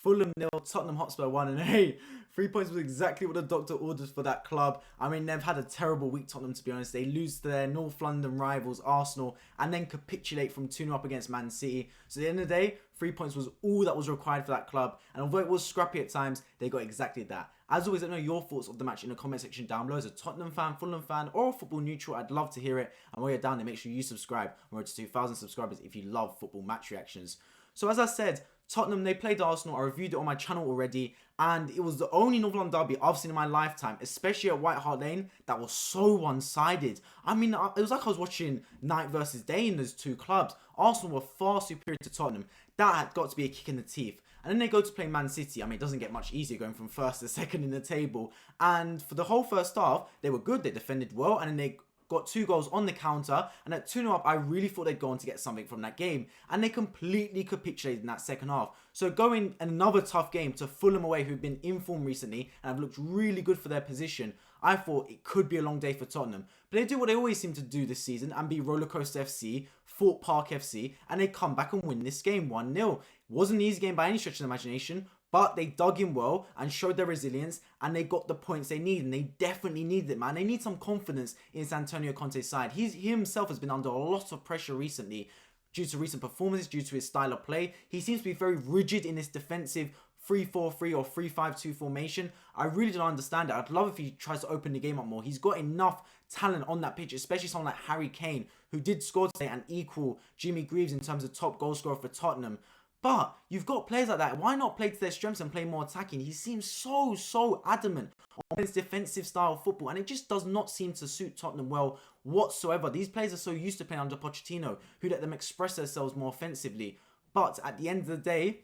Fulham 0, Tottenham Hotspur 1. And hey, 3 points was exactly what the doctor orders for that club. I mean, they've had a terrible week, Tottenham, to be honest. They lose to their North London rivals, Arsenal, and then capitulate from 2-0 up against Man City. So at the end of the day, 3 points was all that was required for that club. And although it was scrappy at times, they got exactly that. As always, let me know your thoughts of the match in the comment section down below. As a Tottenham fan, Fulham fan, or a football neutral, I'd love to hear it. And while you're down there, make sure you subscribe. We're to 2,000 subscribers if you love football match reactions. So as I said, Tottenham, they played Arsenal. I reviewed it on my channel already, and it was the only North London derby I've seen in my lifetime, especially at White Hart Lane, that was so one-sided. I mean, it was like I was watching night versus day in those two clubs. Arsenal were far superior to Tottenham. That had got to be a kick in the teeth. And then they go to play Man City. I mean, it doesn't get much easier going from first to second in the table. And for the whole first half, they were good. They defended well, and then they got 2 goals on the counter, and at 2-0 up, I really thought they'd go on to get something from that game, and they completely capitulated in that second half. So going another tough game to Fulham away, who've been in form recently and have looked really good for their position, I thought it could be a long day for Tottenham. But they do what they always seem to do this season and be Rollercoaster FC, Fort Park FC, and they come back and win this game 1-0. Wasn't an easy game by any stretch of the imagination, but they dug in well and showed their resilience, and they got the points they need, and they definitely needed it, man. They need some confidence in Antonio Conte's side. He himself has been under a lot of pressure recently due to recent performances, due to his style of play. He seems to be very rigid in this defensive 3-4-3 or 3-5-2 formation. I really don't understand it. I'd love if he tries to open the game up more. He's got enough talent on that pitch, especially someone like Harry Kane, who did score today and equal Jimmy Greaves in terms of top goal scorer for Tottenham. But you've got players like that. Why not play to their strengths and play more attacking? He seems so adamant on his defensive style of football, and it just does not seem to suit Tottenham well whatsoever. These players are so used to playing under Pochettino, who let them express themselves more offensively. But at the end of the day,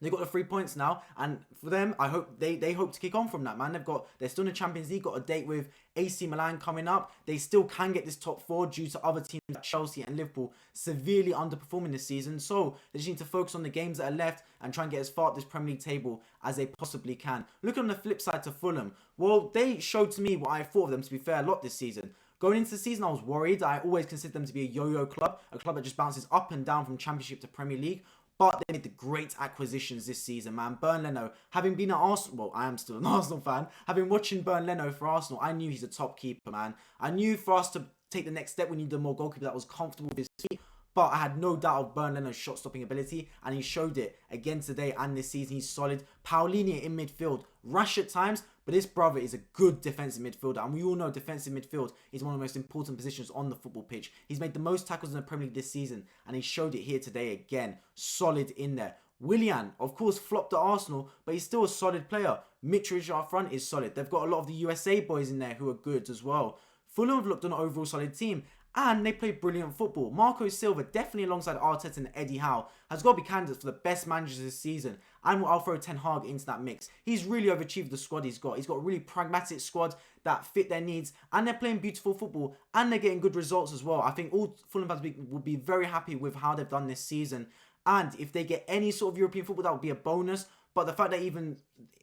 they got the 3 points now, and for them, I hope they hope to kick on from that, man. They're still in the Champions League, got a date with AC Milan coming up. They still can get this top 4 due to other teams like Chelsea and Liverpool severely underperforming this season. So they just need to focus on the games that are left and try and get as far up this Premier League table as they possibly can. Looking on the flip side to Fulham, well, they showed to me what I thought of them, to be fair, a lot this season. Going into the season, I was worried. I always considered them to be a yo-yo club, a club that just bounces up and down from Championship to Premier League. But they made the great acquisitions this season, man. Bernd Leno, having been at Arsenal, well, I am still an Arsenal fan. Having watching Bernd Leno for Arsenal, I knew he's a top keeper, man. I knew for us to take the next step, we needed a more goalkeeper that was comfortable with his feet. But I had no doubt of Bernd Leno's shot-stopping ability, and he showed it again today and this season. He's solid. Paulinho in midfield, rash at times, but this brother is a good defensive midfielder, and we all know defensive midfield is one of the most important positions on the football pitch. He's made the most tackles in the Premier League this season, and he showed it here today again. Solid in there. Willian, of course, flopped at Arsenal, but he's still a solid player. Mitrovic up front is solid. They've got a lot of the USA boys in there who are good as well. Fulham have looked on an overall solid team, and they play brilliant football. Marco Silva, definitely alongside Arteta and Eddie Howe, has got to be candidates for the best managers this season. And I'll throw Ten Hag into that mix. He's really overachieved the squad he's got. He's got a really pragmatic squad that fit their needs, and they're playing beautiful football, and they're getting good results as well. I think all Fulham fans will be very happy with how they've done this season. And if they get any sort of European football, that would be a bonus. But the fact that even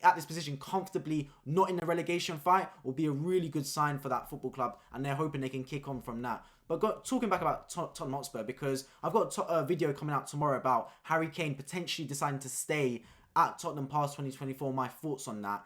at this position, comfortably not in the relegation fight, will be a really good sign for that football club. And they're hoping they can kick on from that. But talking back about Tottenham Hotspur, because I've got a video coming out tomorrow about Harry Kane potentially deciding to stay at Tottenham past 2024. My thoughts on that.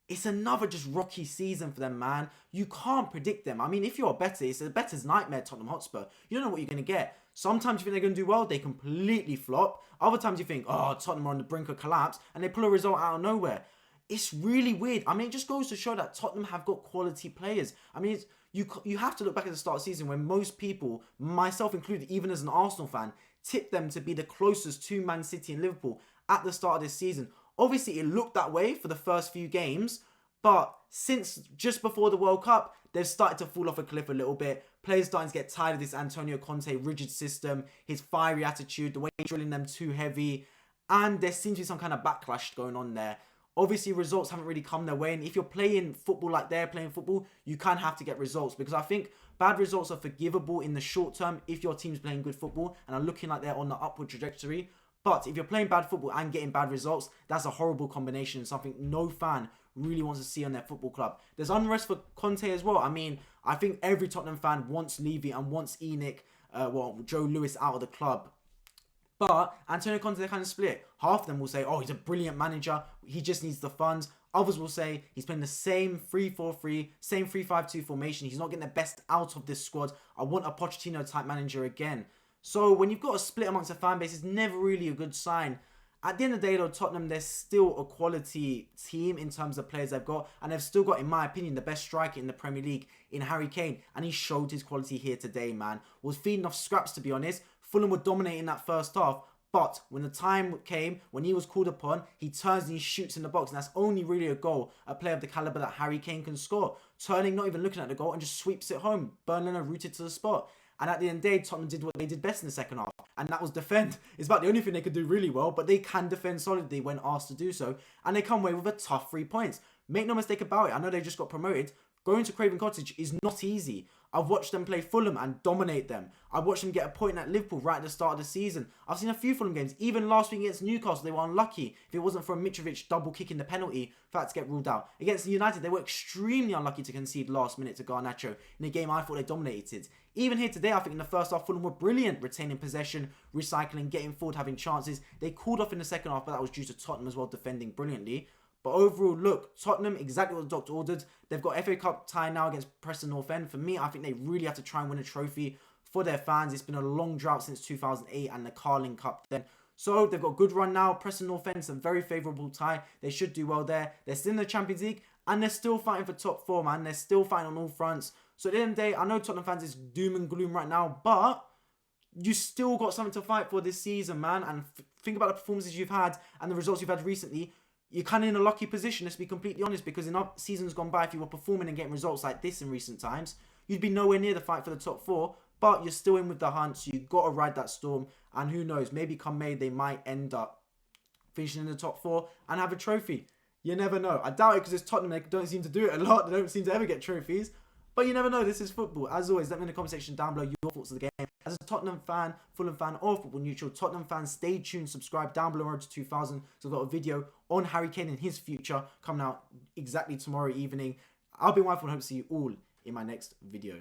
It's another just rocky season for them, man. You can't predict them. I mean, if you're a bettor, it's a bettor's nightmare, Tottenham Hotspur. You don't know what you're going to get. Sometimes you think they're going to do well, they completely flop. Other times you think, oh, Tottenham are on the brink of collapse, and they pull a result out of nowhere. It's really weird. I mean, it just goes to show that Tottenham have got quality players. I mean, you have to look back at the start of the season when most people, myself included, even as an Arsenal fan, tipped them to be the closest to Man City and Liverpool at the start of this season. Obviously, it looked that way for the first few games, but since just before the World Cup, they've started to fall off a cliff a little bit. Players starting to get tired of this Antonio Conte rigid system, his fiery attitude, the way he's drilling them too heavy, and there seems to be some kind of backlash going on there. Obviously, results haven't really come their way, and if you're playing football like they're playing football, you can have to get results, because I think bad results are forgivable in the short term if your team's playing good football and are looking like they're on the upward trajectory. But if you're playing bad football and getting bad results, that's a horrible combination, something no fan really wants to see on their football club. There's unrest for Conte as well. I mean, I think every Tottenham fan wants Levy and wants Joe Lewis out of the club. But Antonio Conte, they kind of split. Half of them will say, oh, he's a brilliant manager. He just needs the funds. Others will say he's playing the same 3-4-3, same 3-5-2 formation. He's not getting the best out of this squad. I want a Pochettino type manager again. So when you've got a split amongst a fan base, it's never really a good sign. At the end of the day, though, Tottenham, they're still a quality team in terms of players they've got. And they've still got, in my opinion, the best striker in the Premier League in Harry Kane. And he showed his quality here today, man. Was feeding off scraps, to be honest. Fulham were dominating that first half. But when the time came, when he was called upon, he turns and he shoots in the box. And that's only really a goal a player of the caliber that Harry Kane can score. Turning, not even looking at the goal, and just sweeps it home. Burnley rooted to the spot. And at the end of the day, Tottenham did what they did best in the second half. And that was defend. It's about the only thing they could do really well. But they can defend solidly when asked to do so. And they come away with a tough 3 points. Make no mistake about it. I know they just got promoted. Going to Craven Cottage is not easy. I've watched them play Fulham and dominate them. I've watched them get a point at Liverpool right at the start of the season. I've seen a few Fulham games. Even last week against Newcastle, they were unlucky. If it wasn't for a Mitrovic double kicking the penalty for that to get ruled out. Against United, they were extremely unlucky to concede last minute to Garnacho in a game I thought they dominated. Even here today, I think in the first half, Fulham were brilliant, retaining possession, recycling, getting forward, having chances. They cooled off in the second half, but that was due to Tottenham as well, defending brilliantly. But overall, look, Tottenham, exactly what the doctor ordered. They've got FA Cup tie now against Preston North End. For me, I think they really have to try and win a trophy for their fans. It's been a long drought since 2008 and the Carling Cup then. So they've got a good run now. Preston North End, some very favourable tie. They should do well there. They're still in the Champions League and they're still fighting for top four, man. They're still fighting on all fronts. So at the end of the day, I know Tottenham fans is doom and gloom right now, but you still got something to fight for this season, man. And think about the performances you've had and the results you've had recently. You're kind of in a lucky position, let's be completely honest, because in seasons gone by, if you were performing and getting results like this in recent times, you'd be nowhere near the fight for the top four, but you're still in with the hunt, so you've got to ride that storm, and who knows, maybe come May, they might end up finishing in the top four and have a trophy. You never know. I doubt it because it's Tottenham, they don't seem to do it a lot, they don't seem to ever get trophies, but you never know, this is football. As always, let me know in the comment section down below your thoughts of the game. As a Tottenham fan, Fulham fan, or football neutral, Tottenham fans, stay tuned, subscribe down below road to 2000. So I've got a video on Harry Kane and his future coming out exactly tomorrow evening. I'll be mindful and hope to see you all in my next video.